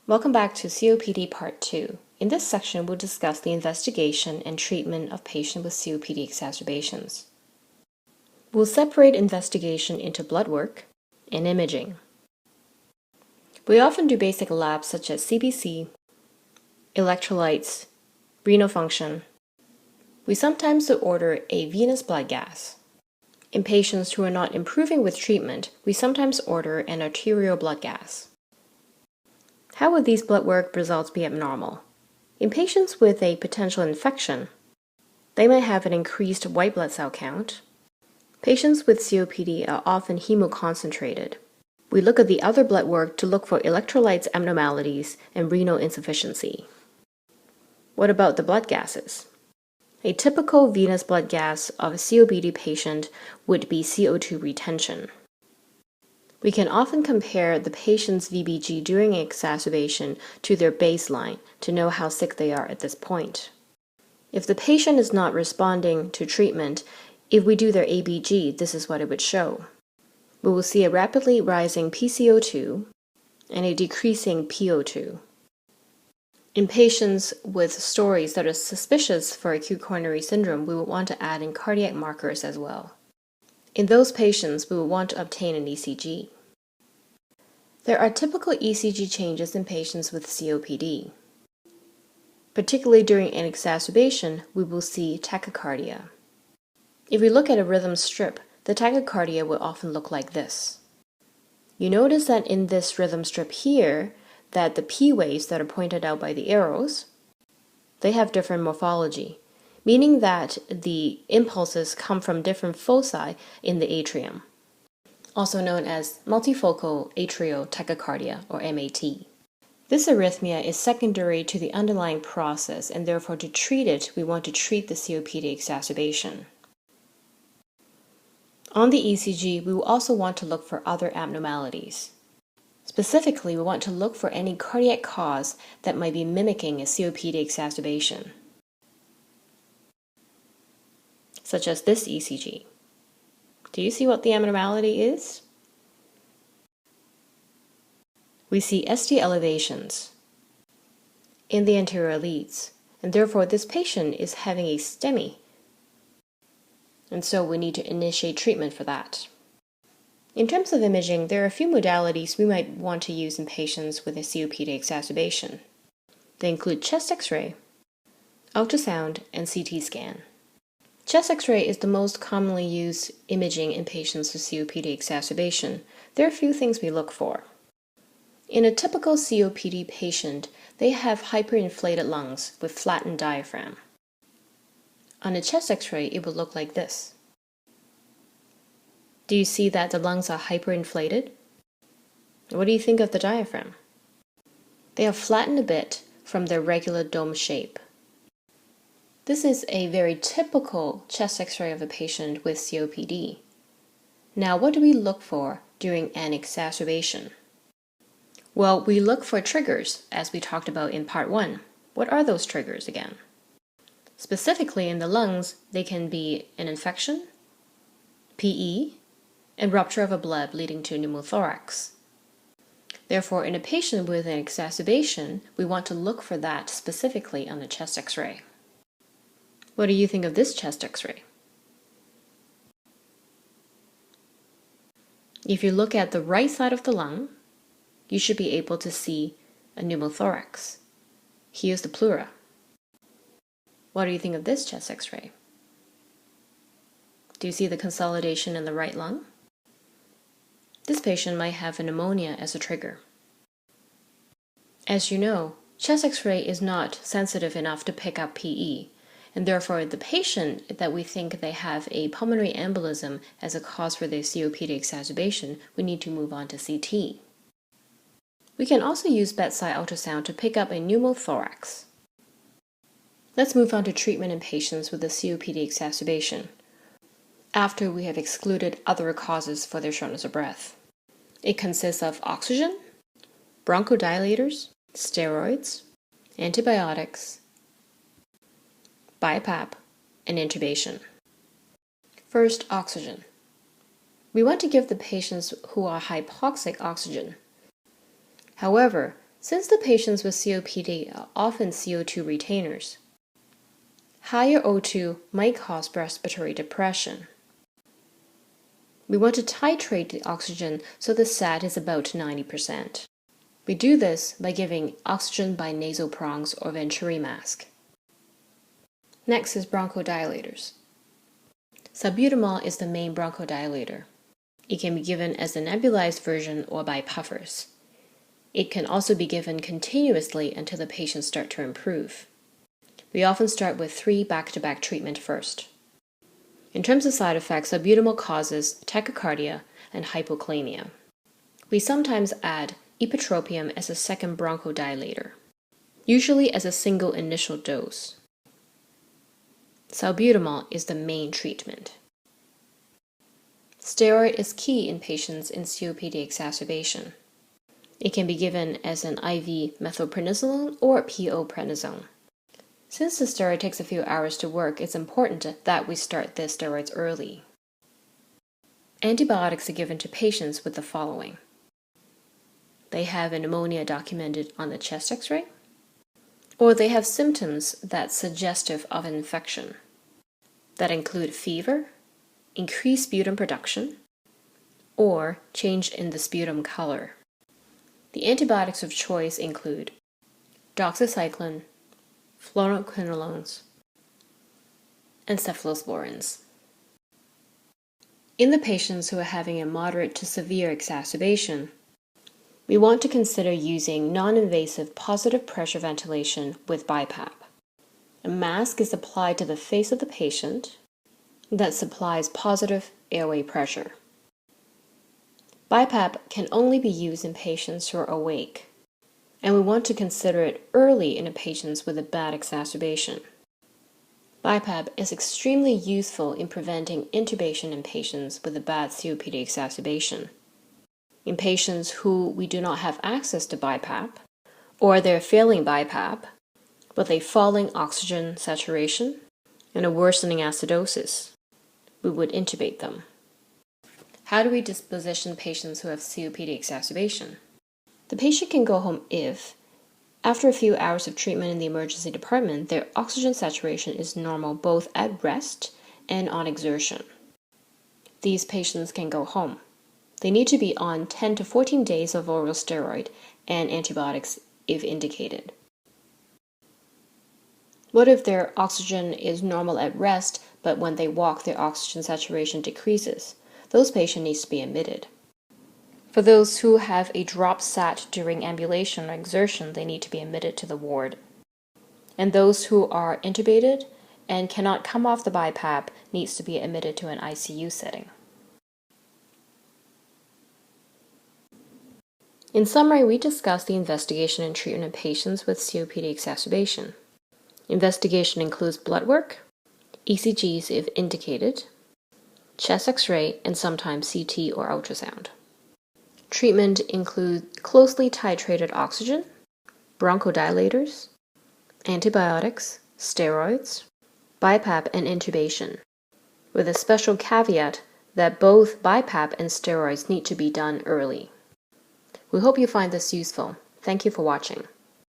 Welcome back to COPD Part 2. In this section, we'll discuss the investigation and treatment of patients with COPD exacerbations. We'll separate investigation into blood work and imaging. We often do basic labs such as CBC, electrolytes, renal function. We sometimes order a venous blood gas. In patients who are not improving with treatment, we sometimes order an arterial blood gas. How would these blood work results be abnormal? In patients with a potential infection, they might have an increased white blood cell count. Patients with COPD are often hemoconcentrated. We look at the other blood work to look for electrolytes abnormalities and renal insufficiency. What about the blood gases? A typical venous blood gas of a COPD patient would be CO2 retention. We can often compare the patient's VBG during an exacerbation to their baseline to know how sick they are at this point. If the patient is not responding to treatment, if we do their ABG, this is what it would show. We will see a rapidly rising PCO2 and a decreasing PO2. In patients with stories that are suspicious for acute coronary syndrome, we will want to add in cardiac markers as well. In those patients, we will want to obtain an ECG. There are typical ECG changes in patients with COPD. Particularly during an exacerbation, we will see tachycardia. If we look at a rhythm strip, the tachycardia will often look like this. You notice that in this rhythm strip here, that the P waves that are pointed out by the arrows, they have different morphology, meaning that the impulses come from different foci in the atrium, also known as multifocal atrial tachycardia, or MAT. This arrhythmia is secondary to the underlying process, and therefore to treat it, we want to treat the COPD exacerbation. On the ECG, we will also want to look for other abnormalities. Specifically, we want to look for any cardiac cause that might be mimicking a COPD exacerbation, such as this ECG. Do you see what the abnormality is? We see ST elevations in the anterior leads, and therefore this patient is having a STEMI, and so we need to initiate treatment for that. In terms of imaging, there are a few modalities we might want to use in patients with a COPD exacerbation. They include chest X-ray, ultrasound, and CT scan. Chest X-ray is the most commonly used imaging in patients with COPD exacerbation. There are a few things we look for. In a typical COPD patient, they have hyperinflated lungs with flattened diaphragm. On a chest X-ray, it would look like this. Do you see that the lungs are hyperinflated? What do you think of the diaphragm? They are flattened a bit from their regular dome shape. This is a very typical chest X-ray of a patient with COPD. Now, what do we look for during an exacerbation? Well, we look for triggers, as we talked about in Part 1. What are those triggers again? Specifically in the lungs, they can be an infection, PE, and rupture of a blood leading to pneumothorax. Therefore, in a patient with an exacerbation, we want to look for that specifically on the chest X-ray. What do you think of this chest X-ray? If you look at the right side of the lung, you should be able to see a pneumothorax. Here's the pleura. What do you think of this chest X-ray? Do you see the consolidation in the right lung? This patient might have a pneumonia as a trigger. As you know, chest X-ray is not sensitive enough to pick up PE, and therefore the patient that we think they have a pulmonary embolism as a cause for their COPD exacerbation, we need to move on to CT. We can also use bedside ultrasound to pick up a pneumothorax. Let's move on to treatment in patients with a COPD exacerbation, after we have excluded other causes for their shortness of breath. It consists of oxygen, bronchodilators, steroids, antibiotics, BiPAP, and intubation. First, oxygen. We want to give the patients who are hypoxic oxygen. However, Since the patients with COPD are often CO2 retainers, higher O2 might cause respiratory depression. We want to titrate the oxygen so the SAT is about 90%. We do this by giving oxygen by nasal prongs or Venturi mask. Next is bronchodilators. Salbutamol is the main bronchodilator. It can be given as a nebulized version or by puffers. It can also be given continuously until the patients start to improve. We often start with 3 back-to-back treatment first. In terms of side effects, salbutamol causes tachycardia and hypokalemia. We sometimes add ipratropium as a second bronchodilator, usually as a single initial dose. Salbutamol is the main treatment. Steroid is key in patients in COPD exacerbation. It can be given as an IV methylprednisolone or PO prednisone. Since the steroid takes a few hours to work, it's important that we start the steroids early. Antibiotics are given to patients with the following. They have a pneumonia documented on the chest x-ray, or they have symptoms that's suggestive of an infection that include fever, increased sputum production, or change in the sputum color. The antibiotics of choice include doxycycline, fluoroquinolones, and cephalosporins. In the patients who are having a moderate to severe exacerbation, we want to consider using non-invasive positive pressure ventilation with BiPAP. A mask is applied to the face of the patient that supplies positive airway pressure. BiPAP can only be used in patients who are awake, and we want to consider it early in patients with a bad exacerbation. BiPAP is extremely useful in preventing intubation in patients with a bad COPD exacerbation. In patients who we do not have access to BiPAP, or they're failing BiPAP, with a falling oxygen saturation and a worsening acidosis, we would intubate them. How do we disposition patients who have COPD exacerbation? The patient can go home if, after a few hours of treatment in the emergency department, their oxygen saturation is normal both at rest and on exertion. These patients can go home. They need to be on 10 to 14 days of oral steroid and antibiotics if indicated. What if their oxygen is normal at rest, but when they walk their oxygen saturation decreases? Those patients need to be admitted. For those who have a drop sat during ambulation or exertion, they need to be admitted to the ward. And those who are intubated and cannot come off the BiPAP needs to be admitted to an ICU setting. In summary, we discussed the investigation and treatment of patients with COPD exacerbation. Investigation includes blood work, ECGs if indicated, chest x-ray, and sometimes CT or ultrasound. Treatment includes closely titrated oxygen, bronchodilators, antibiotics, steroids, BiPAP, and intubation, with a special caveat that both BiPAP and steroids need to be done early. We hope you find this useful. Thank you for watching.